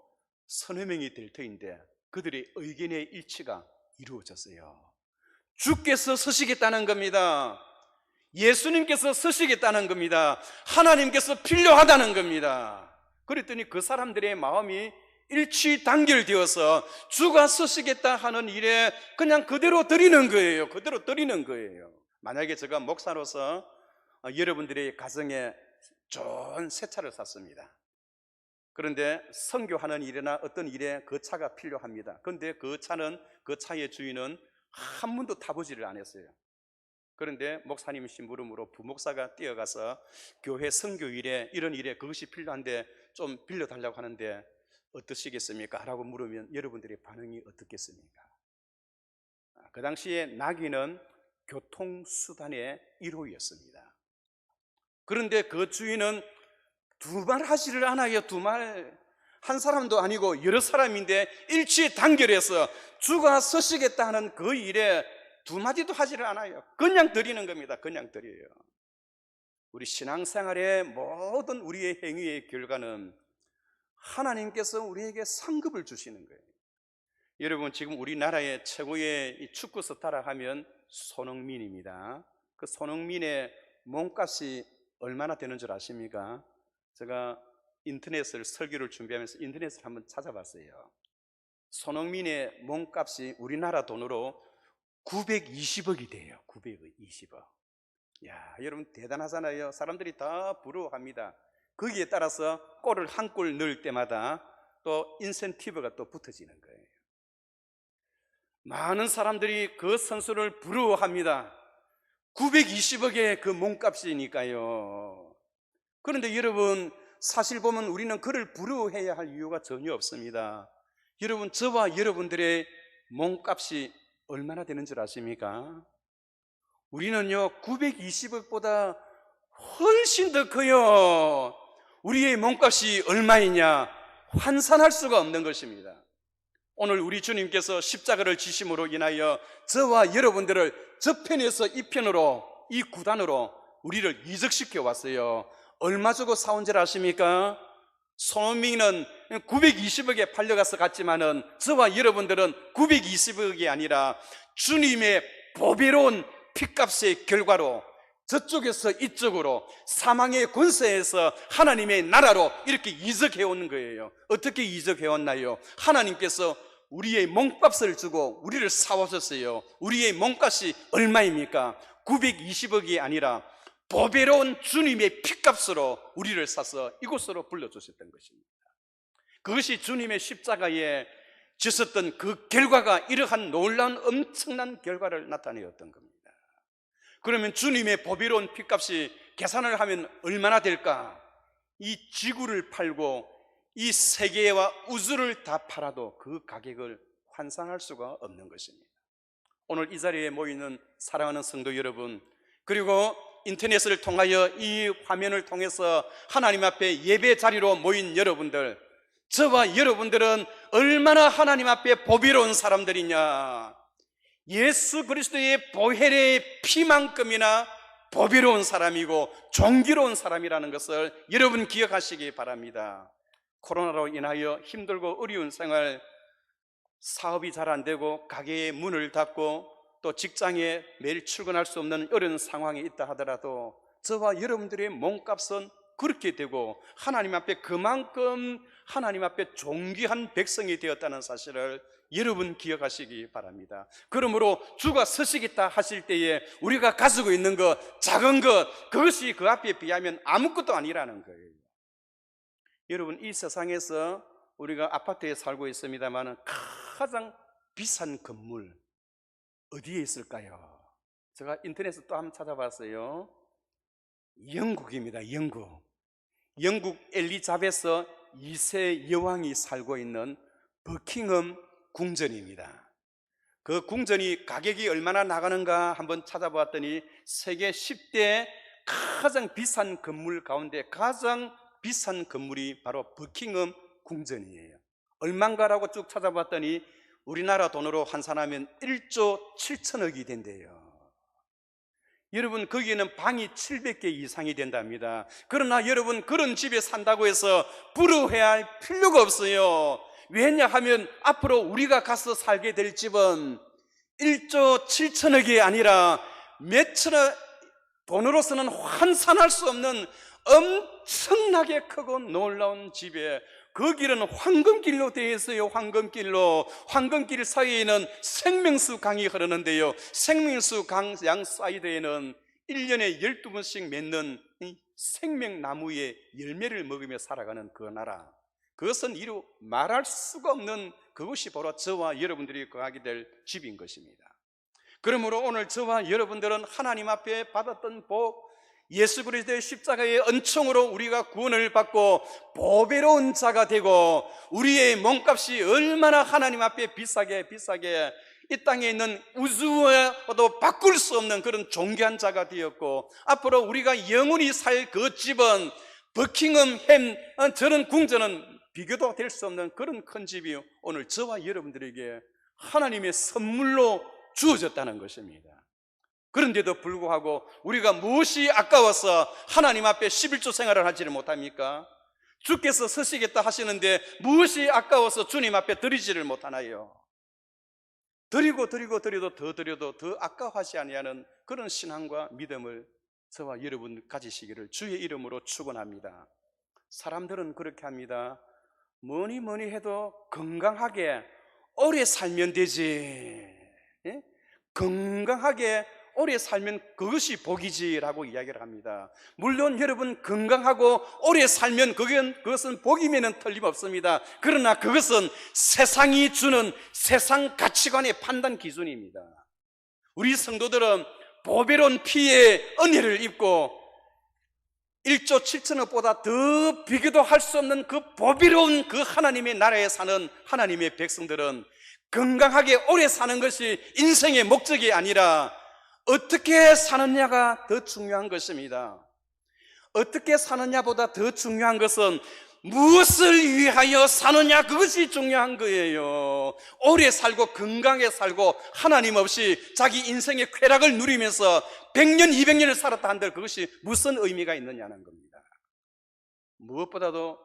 서너 명이 될 터인데 그들의 의견의 일치가 이루어졌어요. 주께서 서시겠다는 겁니다. 예수님께서 서시겠다는 겁니다. 하나님께서 필요하다는 겁니다. 그랬더니 그 사람들의 마음이 일치 단결되어서 주가 서시겠다 하는 일에 그냥 그대로 드리는 거예요. 그대로 드리는 거예요. 만약에 제가 목사로서 여러분들의 가정에 좋은 새 차를 샀습니다. 그런데 선교하는 일이나 어떤 일에 그 차가 필요합니다. 그런데 그 차의 주인은 한 번도 타보지를 않았어요. 그런데 목사님 심부름으로 부목사가 뛰어가서 교회 선교 일에 이런 일에 그것이 필요한데 좀 빌려달라고 하는데 어떠시겠습니까? 라고 물으면 여러분들의 반응이 어떻겠습니까? 그 당시에 나귀는 교통수단의 1호였습니다. 그런데 그 주인은 두말 하지를 않아요. 두말. 한 사람도 아니고 여러 사람인데 일치단결해서 주가 서시겠다 하는 그 일에 두 마디도 하지를 않아요. 그냥 드리는 겁니다. 그냥 드려요. 우리 신앙생활의 모든 우리의 행위의 결과는 하나님께서 우리에게 상급을 주시는 거예요. 여러분, 지금 우리나라의 최고의 이 축구 스타라 하면 손흥민입니다. 그 손흥민의 몸값이 얼마나 되는 줄 아십니까? 제가 인터넷을 설교를 준비하면서 인터넷을 한번 찾아봤어요. 손흥민의 몸값이 우리나라 돈으로 920억이 돼요. 920억. 야, 여러분 대단하잖아요. 사람들이 다 부러워합니다. 거기에 따라서 골을 한 골 넣을 때마다 또 인센티브가 또 붙어지는 거예요. 많은 사람들이 그 선수를 부러워합니다. 920억의 그 몸값이니까요. 그런데 여러분, 사실 보면 우리는 그를 부러워해야 할 이유가 전혀 없습니다. 여러분, 저와 여러분들의 몸값이 얼마나 되는 줄 아십니까? 우리는요 920억보다 훨씬 더 커요. 우리의 몸값이 얼마이냐 환산할 수가 없는 것입니다. 오늘 우리 주님께서 십자가를 지심으로 인하여 저와 여러분들을 저편에서 이 편으로, 이 구단으로 우리를 이적시켜 왔어요. 얼마 주고 사온 줄 아십니까? 손흥민은 920억에 팔려가서 갔지만은 저와 여러분들은 920억이 아니라 주님의 보배로운 피값의 결과로 저쪽에서 이쪽으로 사망의 권세에서 하나님의 나라로 이렇게 이적해 오는 거예요. 어떻게 이적해 왔나요? 하나님께서 우리의 몸값을 주고 우리를 사오셨어요. 우리의 몸값이 얼마입니까? 920억이 아니라 보배로운 주님의 피값으로 우리를 사서 이곳으로 불러주셨던 것입니다. 그것이 주님의 십자가에 지셨던 그 결과가 이러한 놀라운 엄청난 결과를 나타내었던 겁니다. 그러면 주님의 보배로운 피값이 계산을 하면 얼마나 될까? 이 지구를 팔고 이 세계와 우주를 다 팔아도 그 가격을 환산할 수가 없는 것입니다. 오늘 이 자리에 모이는 사랑하는 성도 여러분, 그리고 인터넷을 통하여 이 화면을 통해서 하나님 앞에 예배 자리로 모인 여러분들, 저와 여러분들은 얼마나 하나님 앞에 보배로운 사람들이냐. 예수 그리스도의 보혈의 피만큼이나 보배로운 사람이고 존귀로운 사람이라는 것을 여러분 기억하시기 바랍니다. 코로나로 인하여 힘들고 어려운 생활, 사업이 잘 안 되고 가게의 문을 닫고 또 직장에 매일 출근할 수 없는 어려운 상황에 있다 하더라도 저와 여러분들의 몸값은 그렇게 되고 하나님 앞에 그만큼 하나님 앞에 존귀한 백성이 되었다는 사실을 여러분 기억하시기 바랍니다. 그러므로 주가 서시겠다 하실 때에 우리가 가지고 있는 것, 작은 것, 그것이 그 앞에 비하면 아무것도 아니라는 거예요. 여러분, 이 세상에서 우리가 아파트에 살고 있습니다만 가장 비싼 건물 어디에 있을까요? 제가 인터넷에서 또 한번 찾아봤어요. 영국입니다. 영국 엘리자베스 2세 여왕이 살고 있는 버킹엄 궁전입니다. 그 궁전이 가격이 얼마나 나가는가 한번 찾아봤더니 세계 10대 가장 비싼 건물 가운데 가장 비싼 건물이 바로 버킹엄 궁전이에요. 얼마인가라고 쭉 찾아봤더니 우리나라 돈으로 환산하면 1조 7천억이 된대요. 여러분, 거기에는 방이 700개 이상이 된답니다. 그러나 여러분, 그런 집에 산다고 해서 부러워해야 할 필요가 없어요. 왜냐하면 앞으로 우리가 가서 살게 될 집은 1조 7천억이 아니라 몇천억, 돈으로서는 환산할 수 없는 엄청나게 크고 놀라운 집에, 그 길은 황금길로 되어 있어요. 황금길 사이에는 생명수 강이 흐르는데요, 생명수 강 양 사이드에는 1년에 12번씩 맺는 생명나무의 열매를 먹으며 살아가는 그 나라, 그것은 이루 말할 수가 없는 그것이 바로 저와 여러분들이 거하게 될 집인 것입니다. 그러므로 오늘 저와 여러분들은 하나님 앞에 받았던 복, 예수 그리스도의 십자가의 은총으로 우리가 구원을 받고 보배로운 자가 되고, 우리의 몸값이 얼마나 하나님 앞에 비싸게 이 땅에 있는 우주와도 바꿀 수 없는 그런 존귀한 자가 되었고, 앞으로 우리가 영원히 살 그 집은 버킹엄 저런 궁전은 비교도 될 수 없는 그런 큰 집이 오늘 저와 여러분들에게 하나님의 선물로 주어졌다는 것입니다. 그런데도 불구하고 우리가 무엇이 아까워서 하나님 앞에 11조 생활을 하지를 못합니까? 주께서 서시겠다 하시는데 무엇이 아까워서 주님 앞에 드리지를 못하나요? 드려도 더 드려도 더 아까워하지 아니하는 그런 신앙과 믿음을 저와 여러분 가지시기를 주의 이름으로 축원합니다. 사람들은 그렇게 합니다. 뭐니 해도 건강하게 오래 살면 되지, 예? 건강하게 오래 살면 그것이 복이지라고 이야기를 합니다. 물론 여러분, 건강하고 오래 살면 그것은 복이면은 틀림없습니다. 그러나 그것은 세상이 주는 세상 가치관의 판단 기준입니다. 우리 성도들은 보배로운 피의 은혜를 입고 1조 7천억보다 더 비교도 할 수 없는 그 보배로운 그 하나님의 나라에 사는 하나님의 백성들은 건강하게 오래 사는 것이 인생의 목적이 아니라 어떻게 사느냐가 더 중요한 것입니다. 어떻게 사느냐보다 더 중요한 것은 무엇을 위하여 사느냐, 그것이 중요한 거예요. 오래 살고 건강하게 살고 하나님 없이 자기 인생의 쾌락을 누리면서 100년 200년을 살았다 한들 그것이 무슨 의미가 있느냐는 겁니다. 무엇보다도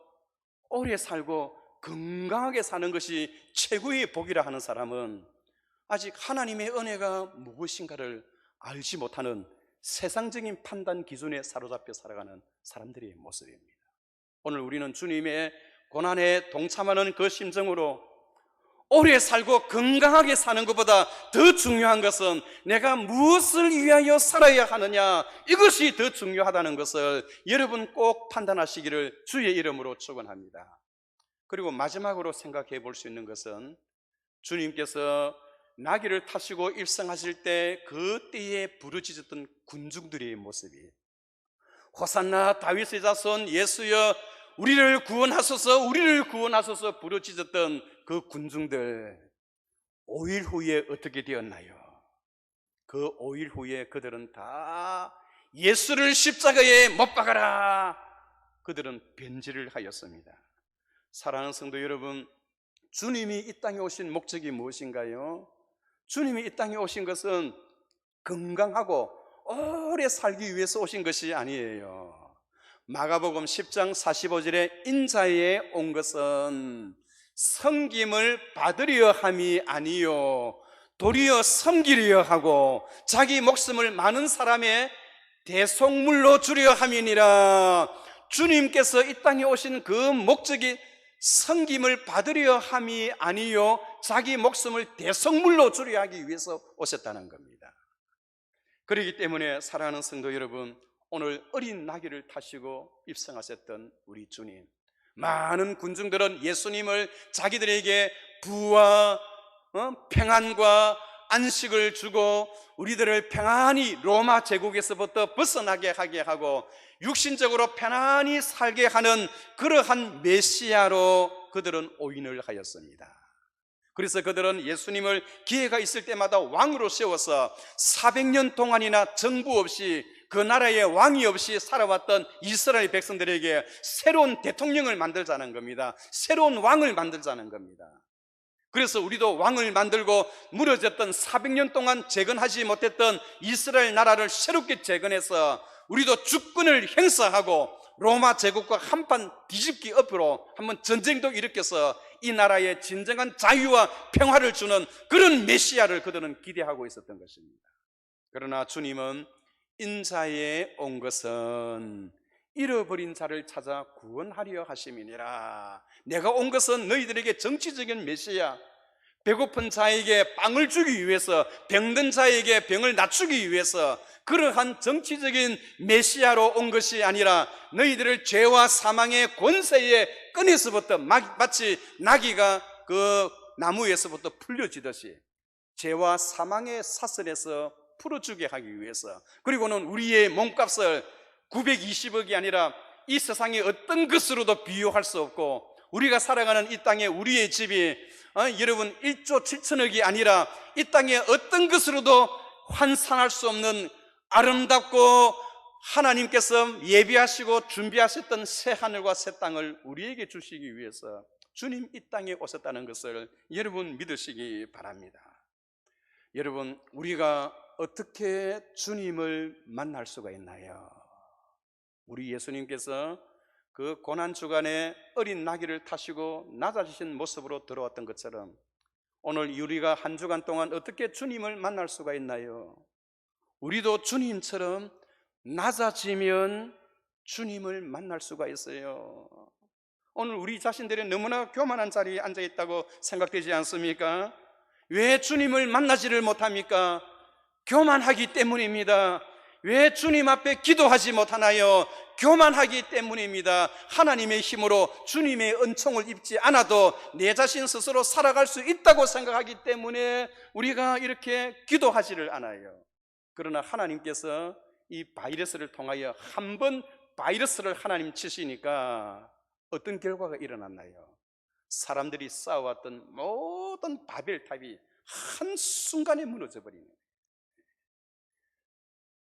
오래 살고 건강하게 사는 것이 최고의 복이라 하는 사람은 아직 하나님의 은혜가 무엇인가를 알지 못하는 세상적인 판단 기준에 사로잡혀 살아가는 사람들의 모습입니다. 오늘 우리는 주님의 고난에 동참하는 그 심정으로 오래 살고 건강하게 사는 것보다 더 중요한 것은 내가 무엇을 위하여 살아야 하느냐, 이것이 더 중요하다는 것을 여러분 꼭 판단하시기를 주의 이름으로 축원합니다. 그리고 마지막으로 생각해 볼 수 있는 것은 주님께서 나귀를 타시고 입성하실 때 그때에 부르짖었던 군중들의 모습이, 호산나 다윗의 자손 예수여 우리를 구원하소서 부르짖었던 그 군중들, 5일 후에 어떻게 되었나요? 그 5일 후에 그들은 다 예수를 십자가에 못 박아라, 그들은 변질을 하였습니다. 사랑하는 성도 여러분, 주님이 이 땅에 오신 목적이 무엇인가요? 주님이 이 땅에 오신 것은 건강하고 오래 살기 위해서 오신 것이 아니에요. 마가복음 10장 45절에 인자에 온 것은 섬김을 받으려 함이 아니요 도리어 섬기려 하고 자기 목숨을 많은 사람의 대속물로 주려 함이니라. 주님께서 이 땅에 오신 그 목적이 섬김을 받으려 함이 아니요 자기 목숨을 대속물로 주려 하기 위해서 오셨다는 겁니다. 그렇기 때문에 사랑하는 성도 여러분, 오늘 어린 나귀를 타시고 입성하셨던 우리 주님, 많은 군중들은 예수님을 자기들에게 부와 평안과 안식을 주고 우리들을 평안히 로마 제국에서부터 벗어나게 하게 하고 육신적으로 편안히 살게 하는 그러한 메시아로 그들은 오인을 하였습니다. 그래서 그들은 예수님을 기회가 있을 때마다 왕으로 세워서 400년 동안이나 정부 없이, 그 나라에 왕이 없이 살아왔던 이스라엘 백성들에게 새로운 대통령을 만들자는 겁니다. 새로운 왕을 만들자는 겁니다. 그래서 우리도 왕을 만들고 무너졌던 400년 동안 재건하지 못했던 이스라엘 나라를 새롭게 재건해서 우리도 주권을 행사하고 로마 제국과 한판 뒤집기 앞으로 한번 전쟁도 일으켜서 이 나라에 진정한 자유와 평화를 주는 그런 메시아를 그들은 기대하고 있었던 것입니다. 그러나 주님은 인자에 온 것은 잃어버린 자를 찾아 구원하려 하심이니라. 내가 온 것은 너희들에게 정치적인 메시아, 배고픈 자에게 빵을 주기 위해서, 병든 자에게 병을 낮추기 위해서 그러한 정치적인 메시아로 온 것이 아니라 너희들을 죄와 사망의 권세의 끈에서부터 마치 나귀가 그 나무에서부터 풀려지듯이 죄와 사망의 사슬에서 풀어주게 하기 위해서, 그리고는 우리의 몸값을 920억이 아니라 이 세상의 어떤 것으로도 비유할 수 없고, 우리가 살아가는 이 땅에 우리의 집이 여러분 1조 7천억이 아니라 이 땅에 어떤 것으로도 환산할 수 없는 아름답고 하나님께서 예비하시고 준비하셨던 새 하늘과 새 땅을 우리에게 주시기 위해서 주님 이 땅에 오셨다는 것을 여러분 믿으시기 바랍니다. 여러분, 우리가 어떻게 주님을 만날 수가 있나요? 우리 예수님께서 그 고난주간에 어린 나귀를 타시고 낮아지신 모습으로 들어왔던 것처럼 오늘 우리가 한 주간 동안 어떻게 주님을 만날 수가 있나요? 우리도 주님처럼 낮아지면 주님을 만날 수가 있어요. 오늘 우리 자신들이 너무나 교만한 자리에 앉아 있다고 생각되지 않습니까? 왜 주님을 만나지를 못합니까? 교만하기 때문입니다. 왜 주님 앞에 기도하지 못하나요? 교만하기 때문입니다. 하나님의 힘으로 주님의 은총을 입지 않아도 내 자신 스스로 살아갈 수 있다고 생각하기 때문에 우리가 이렇게 기도하지를 않아요. 그러나 하나님께서 이 바이러스를 통하여 한 번 바이러스를 하나님 치시니까 어떤 결과가 일어났나요? 사람들이 쌓아왔던 모든 바벨탑이 한순간에 무너져 버리는 거예요.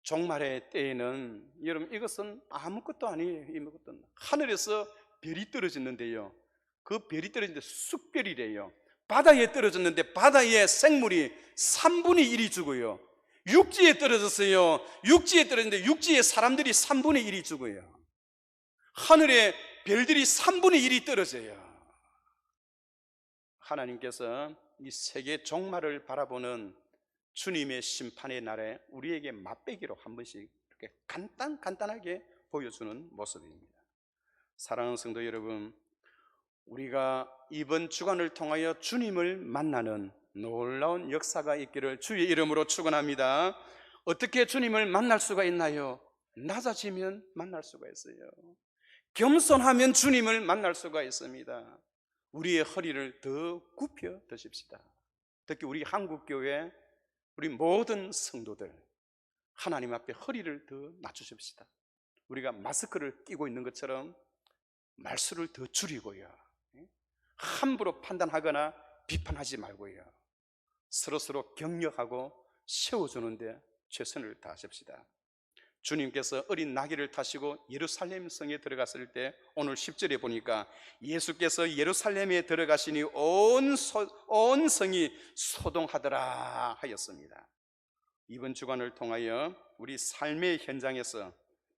종말의 때에는 여러분 이것은 아무것도 아니에요. 아무것도. 하늘에서 별이 떨어졌는데요, 그 별이 떨어졌는데 숫별이래요. 바다에 떨어졌는데 바다의 생물이 3분의 1이 죽어요. 육지에 떨어졌어요. 육지에 떨어졌는데 육지에 사람들이 3분의 1이 죽어요. 하늘에 별들이 3분의 1이 떨어져요. 하나님께서 이 세계 종말을 바라보는 주님의 심판의 날에 우리에게 맛배기로 한 번씩 이렇게 간단하게 보여주는 모습입니다. 사랑하는 성도 여러분, 우리가 이번 주간을 통하여 주님을 만나는 놀라운 역사가 있기를 주의 이름으로 축원합니다. 어떻게 주님을 만날 수가 있나요? 낮아지면 만날 수가 있어요. 겸손하면 주님을 만날 수가 있습니다. 우리의 허리를 더 굽혀 드십시다. 특히 우리 한국교회 우리 모든 성도들 하나님 앞에 허리를 더 낮추십시다. 우리가 마스크를 끼고 있는 것처럼 말수를 더 줄이고요, 함부로 판단하거나 비판하지 말고요, 서로서로 격려하고 세워주는데 최선을 다하십시다. 주님께서 어린 나귀를 타시고 예루살렘 성에 들어갔을 때 오늘 10절에 보니까 예수께서 예루살렘에 들어가시니 온 성이 소동하더라 하였습니다. 이번 주간을 통하여 우리 삶의 현장에서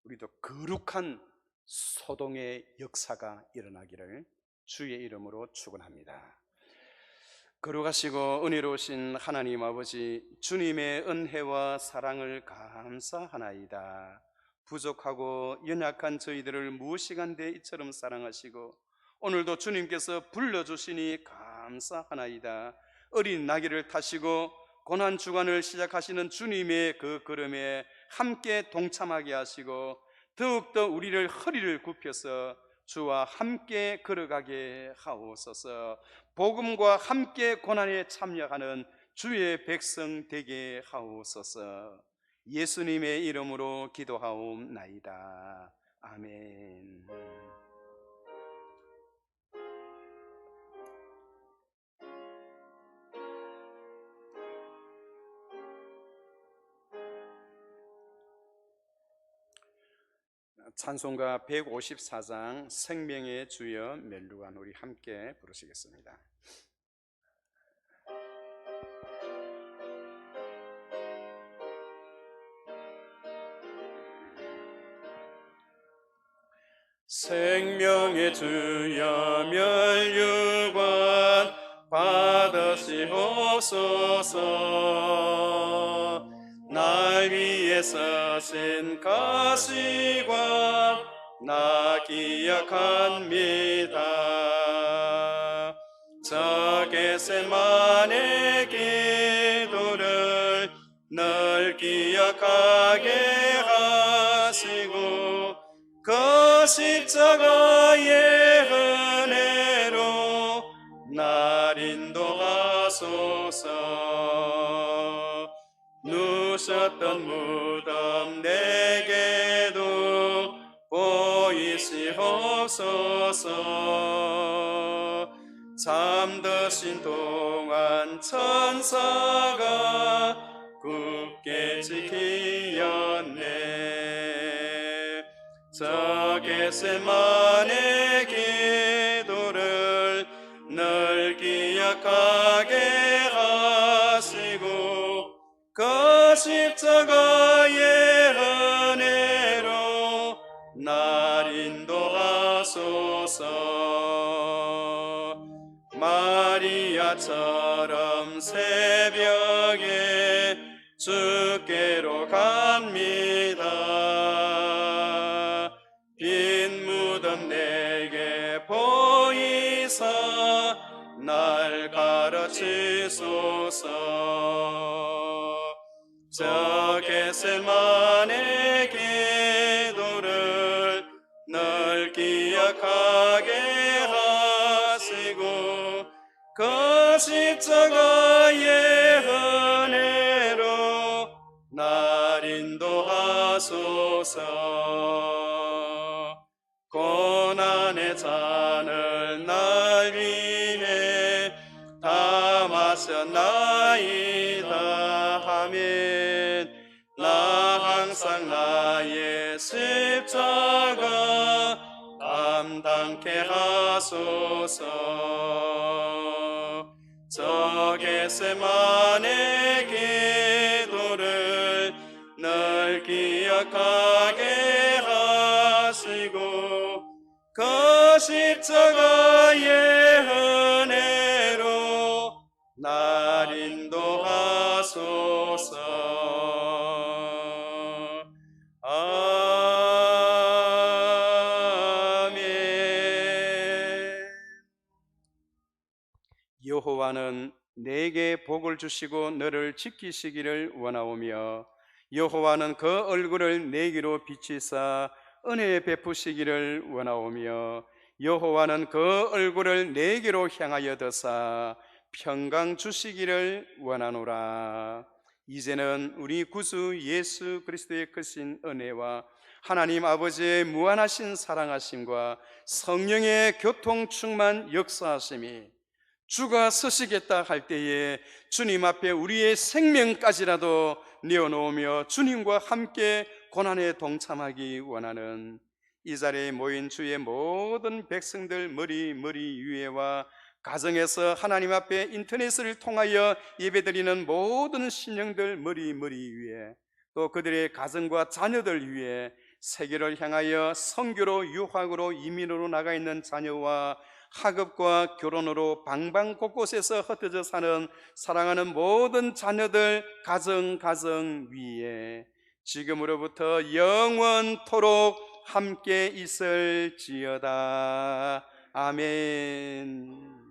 우리도 거룩한 소동의 역사가 일어나기를 주의 이름으로 축원합니다. 거룩하시고 은혜로우신 하나님 아버지, 주님의 은혜와 사랑을 감사하나이다. 부족하고 연약한 저희들을 무시간대 이처럼 사랑하시고 오늘도 주님께서 불러주시니 감사하나이다. 어린 나귀를 타시고 고난주간을 시작하시는 주님의 그 걸음에 함께 동참하게 하시고 더욱더 우리를 허리를 굽혀서 주와 함께 걸어가게 하옵소서. 복음과 함께 고난에 참여하는 주의 백성 되게 하옵소서. 예수님의 이름으로 기도하옵나이다. 아멘. 찬송가 154장 생명의 주여 멜루간 우리 함께 부르시겠습니다. 생명의 주여 멸류관 받으시옵소서. 날 위에 서신 가시관 나 기억합니다. 적의 겟세마네 기도를 늘 기억하게 하시고 그 십자가의 은혜로 날 인도하소서. 누셨던 무덤 내게도 보이시옵소서. 잠드신 동안 천사가 굳게 지키었네. 저 겟세마네 기도를 늘 기억하게 하시고 그 십자가의 은혜로 날 인도하소서. 마리아처럼 새벽에 주께로 갑니다. 빈 무덤 내게 보이사 날 가르치소서. 저 겟세마네 기도를 늘 기억하게 하시고 그 십자가의 은혜로 날 인도하소서. 고난의 잔을 날 위해 다 마셨나이다 하면 나 항상 나의 십자가 감당케 하소서. 저 겟세마네 기도를 늘 기억하게 하시고 그 십자가의 은혜로 날 인도하소서. 아멘. 여호와는 내게 복을 주시고 너를 지키시기를 원하오며 여호와는 그 얼굴을 내게로 비치사 은혜 베푸시기를 원하오며 여호와는 그 얼굴을 내게로 향하여 드사 평강 주시기를 원하노라. 이제는 우리 구주 예수 그리스도의 크신 은혜와 하나님 아버지의 무한하신 사랑하심과 성령의 교통 충만 역사하심이 주가 서시겠다 할 때에 주님 앞에 우리의 생명까지라도 내어놓으며 주님과 함께 고난에 동참하기 원하는 이 자리에 모인 주의 모든 백성들 머리 위에와 가정에서 하나님 앞에 인터넷을 통하여 예배드리는 모든 신령들 머리 위에 또 그들의 가정과 자녀들 위에 세계를 향하여 선교로 유학으로 이민으로 나가 있는 자녀와 학업과 결혼으로 방방 곳곳에서 흩어져 사는 사랑하는 모든 자녀들 가정 위에 지금으로부터 영원토록 함께 있을지어다. 아멘.